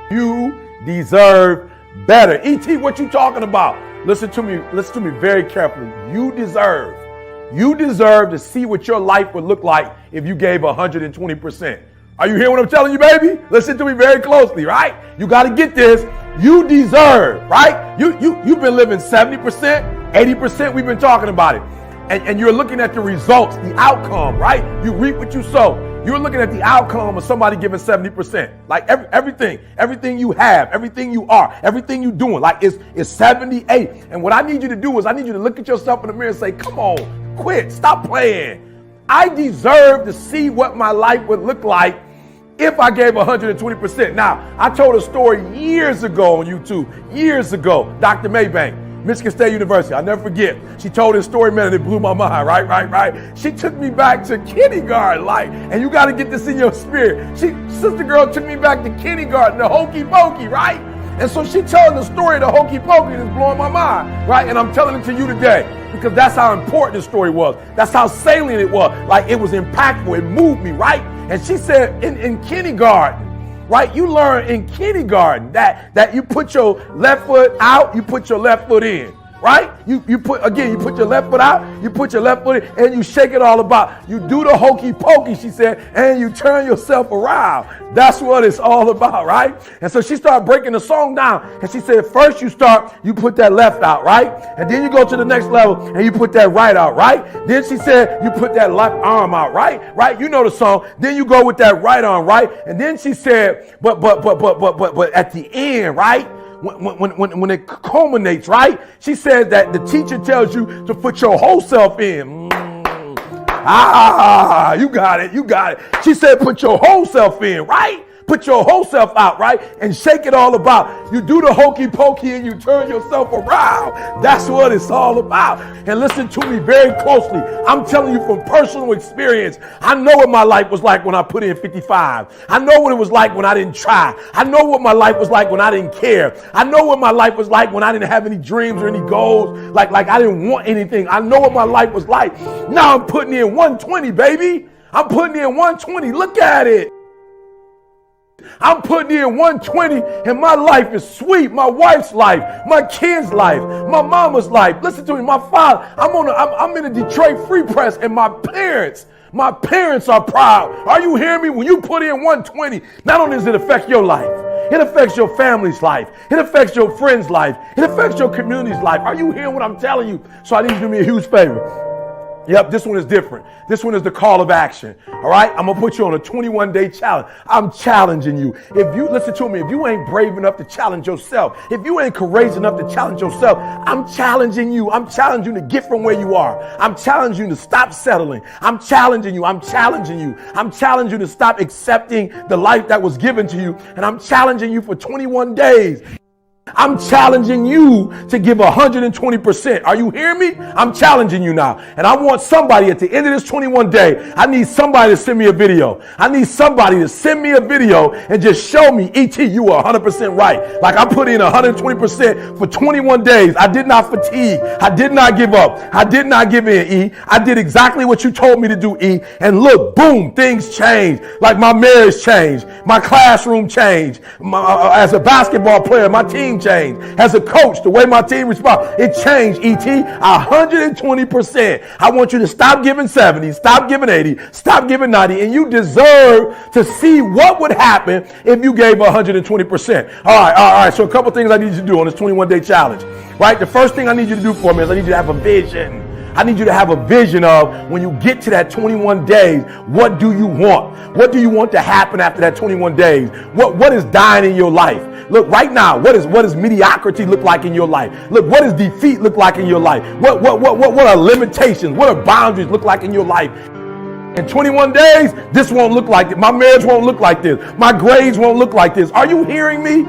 You deserve better. E.T., what you talking about? Listen to me very carefully. You deserve to see what your life would look like if you gave 120%. Are you hearing what I'm telling you, baby? Listen to me very closely, right? You got to get this. You deserve, right? You've been living 70%, 80%. We've been talking about it. And you're looking at the results, the outcome, right? You reap what you sow. You're looking at the outcome of somebody giving 70%. Like everything you have, everything you are, everything you're doing, like it's 78. And what I need you to do is I need you to look at yourself in the mirror and say, come on, quit, stop playing. I deserve to see what my life would look like if I gave 120%. Now, I told a story years ago on YouTube, Dr. Maybank, Michigan State University. I'll never forget. She told this story, man, and it blew my mind, right? She took me back to kindergarten, and you got to get this in your spirit. Sister girl took me back to kindergarten, the hokey pokey, right? And so she telling the story of the hokey pokey that's blowing my mind, right? And I'm telling it to you today because that's how important the story was. That's how salient it was. Like, it was impactful. It moved me, right? And she said in kindergarten, right? You learn in kindergarten that you put your left foot out, you put your left foot in, right? You put your left foot out, you put your left foot in, and you shake it all about. You do the hokey pokey, she said, and you turn yourself around. That's what it's all about, right? And so she started breaking the song down, and she said, first you put that left out, right? And then you go to the next level, and you put that right out, right? Then she said, you put that left arm out, right? You know the song. Then you go with that right arm, right? And then she said, but at the end, right? When it culminates, right? She said that the teacher tells you to put your whole self in. You got it. She said, put your whole self in, right? Put your whole self out, right? And shake it all about. You do the hokey pokey and you turn yourself around. That's what it's all about. And listen to me very closely. I'm telling you from personal experience. I know what my life was like when I put in 55. I know what it was like when I didn't try. I know what my life was like when I didn't care. I know what my life was like when I didn't have any dreams or any goals. Like I didn't want anything. I know what my life was like. Now I'm putting in 120, baby. I'm putting in 120. Look at it. I'm putting in 120 and my life is sweet. My wife's life, my kids' life, my mama's life. Listen to me, my father. I'm in the Detroit Free Press and my parents are proud. Are you hearing me? When you put in 120, not only does it affect your life, it affects your family's life. It affects your friend's life. It affects your community's life. Are you hearing what I'm telling you? So I need you to do me a huge favor. Yep, this one is different. This one is the call of action. All right, I'm gonna put you on a 21-day challenge. I'm challenging you. If you listen to me, if you ain't brave enough to challenge yourself, if you ain't courageous enough to challenge yourself, I'm challenging you. I'm challenging you to get from where you are. I'm challenging you to stop settling. I'm challenging you. I'm challenging you to stop accepting the life that was given to you. And I'm challenging you for 21 days. I'm challenging you to give 120%. Are you hearing me? I'm challenging you now. And I want somebody at the end of this 21 day, I need somebody to send me a video. I need somebody to send me a video and just show me, E.T., you were 100% right. Like I put in 120% for 21 days. I did not fatigue. I did not give up. I did not give in, E. I did exactly what you told me to do, E. And look, boom, things changed. Like my marriage changed. My classroom changed. As a basketball player, my team changed. As a coach, the way my team responds, it changed, E.T. 120%. I want you to stop giving 70, stop giving 80, stop giving 90, and you deserve to see what would happen if you gave 120%. All right. So a couple things I need you to do on this 21-day challenge, right? The first thing I need you to do for me is I need you to have a vision. I need you to have a vision of when you get to that 21 days, what do you want? What do you want to happen after that 21 days? What is dying in your life? Look, right now, what does mediocrity look like in your life? Look, what does defeat look like in your life? What are limitations? What are boundaries look like in your life? In 21 days, this won't look like it. My marriage won't look like this. My grades won't look like this. Are you hearing me?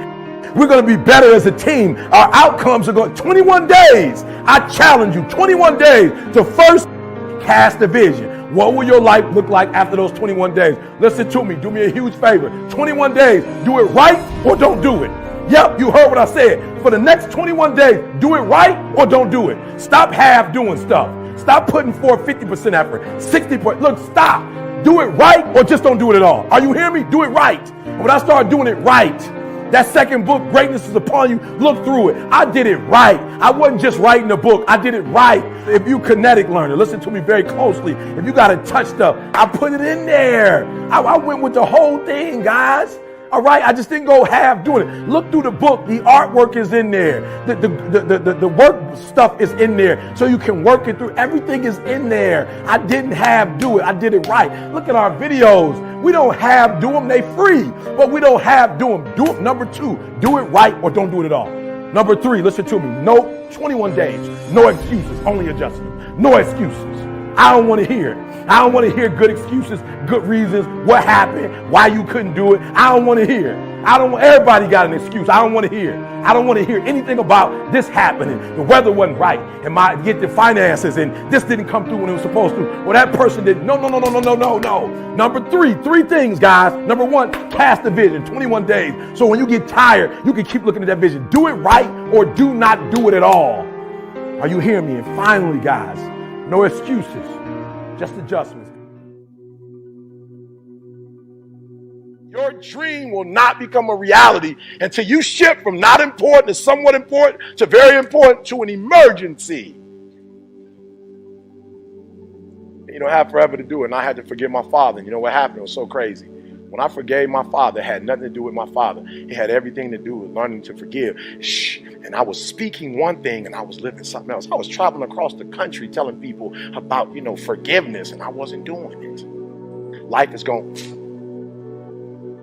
We're going to be better as a team. Our outcomes are going 21 days. I challenge you 21 days to first cast a vision. What will your life look like after those 21 days? Listen to me. Do me a huge favor. 21 days. Do it right or don't do it. Yep, you heard what I said. For the next 21 days, do it right or don't do it. Stop half doing stuff. Stop putting forth 50% effort, 60%. Look, stop. Do it right or just don't do it at all. Are you hearing me? Do it right. And when I start doing it right, That second book, Greatness is Upon You, look through it. I did it right. I wasn't just writing a book. I did it right. If you kinetic learner, listen to me very closely. If you got to touch stuff, I put it in there. I went with the whole thing, guys. All right, I just didn't go half doing it. Look through the book. The artwork is in there. The work stuff is in there, so you can work it through. Everything is in there. I didn't half do it. I did it right. Look at our videos. We don't half do them. They free, but we don't half do them. Do it. Number 2, do it right or don't do it at all. Number 3, listen to me. No, 21 days. No excuses. Only adjustments. No excuses. I don't want to hear it. I don't want to hear good excuses, good reasons, what happened, why you couldn't do it. I don't want to hear it. Everybody got an excuse. I don't want to hear it. I don't want to hear anything about this happening. The weather wasn't right, and get the finances, and this didn't come through when it was supposed to. Well, that person didn't. No. Number 3 things, guys. Number 1, cast the vision, 21 days. So when you get tired, you can keep looking at that vision. Do it right or do not do it at all. Are you hearing me? And finally, guys, no excuses. Just adjustments. Your dream will not become a reality until you shift from not important to somewhat important to very important to an emergency. You don't have forever to do it, and I had to forgive my father. And you know what happened? It was so crazy. When I forgave my father, it had nothing to do with my father. It had everything to do with learning to forgive. And I was speaking one thing and I was living something else. I was traveling across the country telling people about, forgiveness, and I wasn't doing it. Life is going.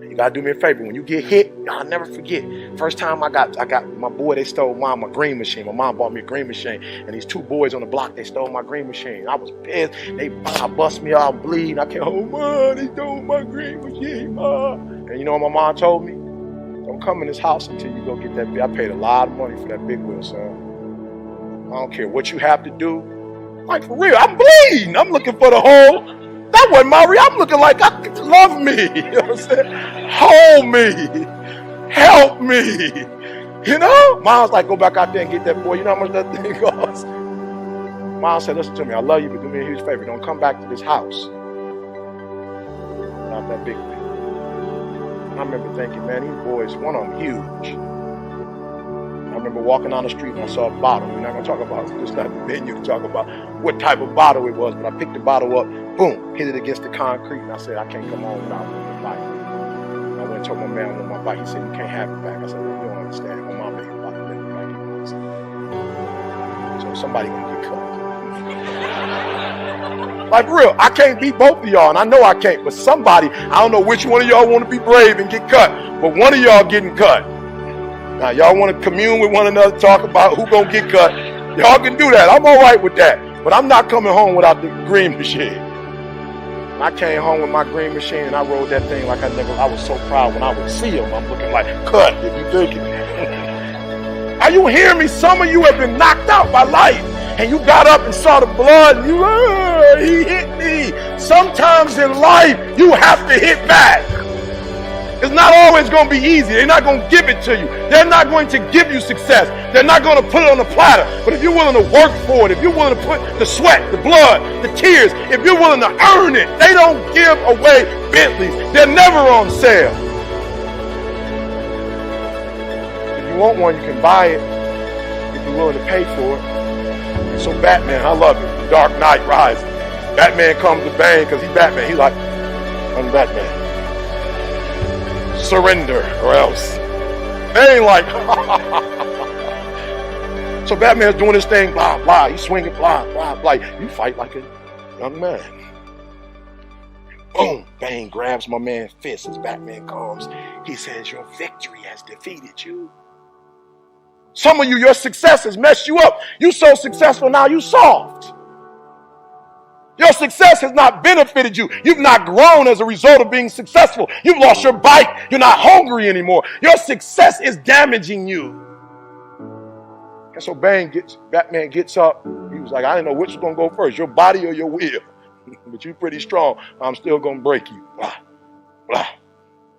You gotta do me a favor. When you get hit, I'll never forget. First time I got my boy, they stole my green machine. My mom bought me a green machine, and these 2 boys on the block, they stole my green machine. I was pissed. They bust me out bleeding. I can't hold on, they stole my green machine, And you know what my mom told me? Don't come in this house until you go get that. I paid a lot of money for that big wheel, son. I don't care what you have to do. Like, for real, I'm bleeding. I'm looking for the hole. That wasn't my real. I'm looking like, I love me. You know what I'm saying? Hold me. Help me. Mom's like, go back out there and get that boy. You know how much that thing costs? Mom said, listen to me. I love you, but do me a huge favor. Don't come back to this house without that big thing. I remember thinking, man, these boys, one of them huge. I remember walking down the street and I saw a bottle. We're not going to talk about it. It's not the menu. You can talk about what type of bottle it was. But I picked the bottle up, boom, hit it against the concrete. And I said, I can't come home without my bike. And I went and told my man on my bike. He said, you can't have it back. I said, well, you don't understand. My mom made me buy it back. So somebody going to get cut. Like, real, I can't beat both of y'all. And I know I can't. But somebody, I don't know which one of y'all want to be brave and get cut. But one of y'all getting cut. Now, y'all want to commune with one another, talk about who gonna get cut. Y'all can do that. I'm all right with that. But I'm not coming home without the green machine. I came home with my green machine and I rode that thing like I was so proud when I would see him. I'm looking like, cut, if you think it. Are you hearing me? Some of you have been knocked out by life. And you got up and saw the blood and he hit me. Sometimes in life, you have to hit back. It's not always going to be easy. They're not going to give it to you. They're not going to give you success. They're not going to put it on a platter. But if you're willing to work for it, if you're willing to put the sweat, the blood, the tears, if you're willing to earn it, they don't give away Bentleys. They're never on sale. If you want one, you can buy it if you're willing to pay for it. So Batman, I love it. The Dark Knight Rises. Batman comes to Bane because he's Batman. He's like, I'm Batman. Surrender or else. They ain't like, so Batman's doing his thing, blah, blah. He's swinging, blah, blah, blah. You fight like a young man. Boom, Bane grabs my man's fist as Batman comes. He says, your victory has defeated you. Some of you, your success has messed you up. You so successful now, you soft. Your success has not benefited you. You've not grown as a result of being successful. You've lost your bite. You're not hungry anymore. Your success is damaging you. And so Batman gets up. He was like, I didn't know which was going to go first, your body or your will. But you're pretty strong. I'm still going to break you. Blah, blah,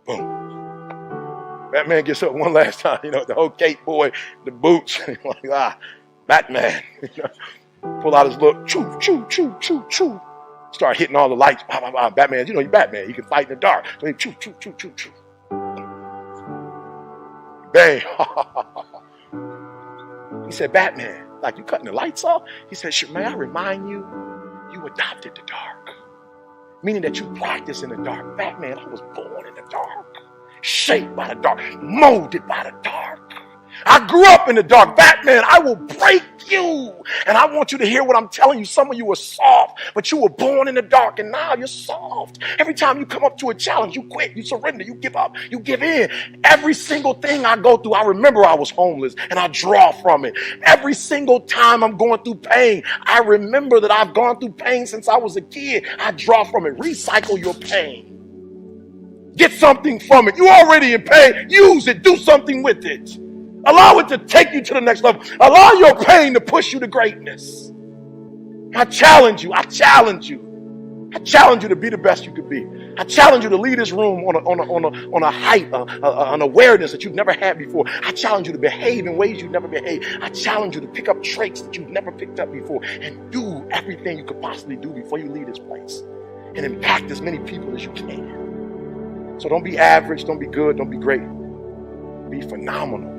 boom. Batman gets up one last time. The whole cape boy, the boots. Like, Batman. Pull out his little choo, choo, choo, choo, choo. Start hitting all the lights. Bah, bah, bah. Batman, he's Batman. He can fight in the dark. So he choo, choo, choo, choo, choo. bang. He said, Batman, like you cutting the lights off? He said, may I remind you, you adopted the dark. Meaning that you practice in the dark. Batman, I was born in the dark. Shaped by the dark. Molded by the dark. I grew up in the dark. Batman, I will break you. And I want you to hear what I'm telling you. Some of you were soft, but you were born in the dark, and now you're soft. Every time you come up to a challenge, you quit, you surrender, you give up, you give in. Every single thing I go through, I remember I was homeless, and I draw from it. Every single time I'm going through pain, I remember that I've gone through pain since I was a kid. I draw from it. Recycle your pain. Get something from it. You're already in pain. Use it. Do something with it. Allow it to take you to the next level. Allow your pain to push you to greatness. I challenge you. I challenge you. I challenge you to be the best you could be. I challenge you to lead this room on a height, an awareness that you've never had before. I challenge you to behave in ways you've never behaved. I challenge you to pick up traits that you've never picked up before and do everything you could possibly do before you leave this place and impact as many people as you can. So don't be average. Don't be good. Don't be great. Be phenomenal.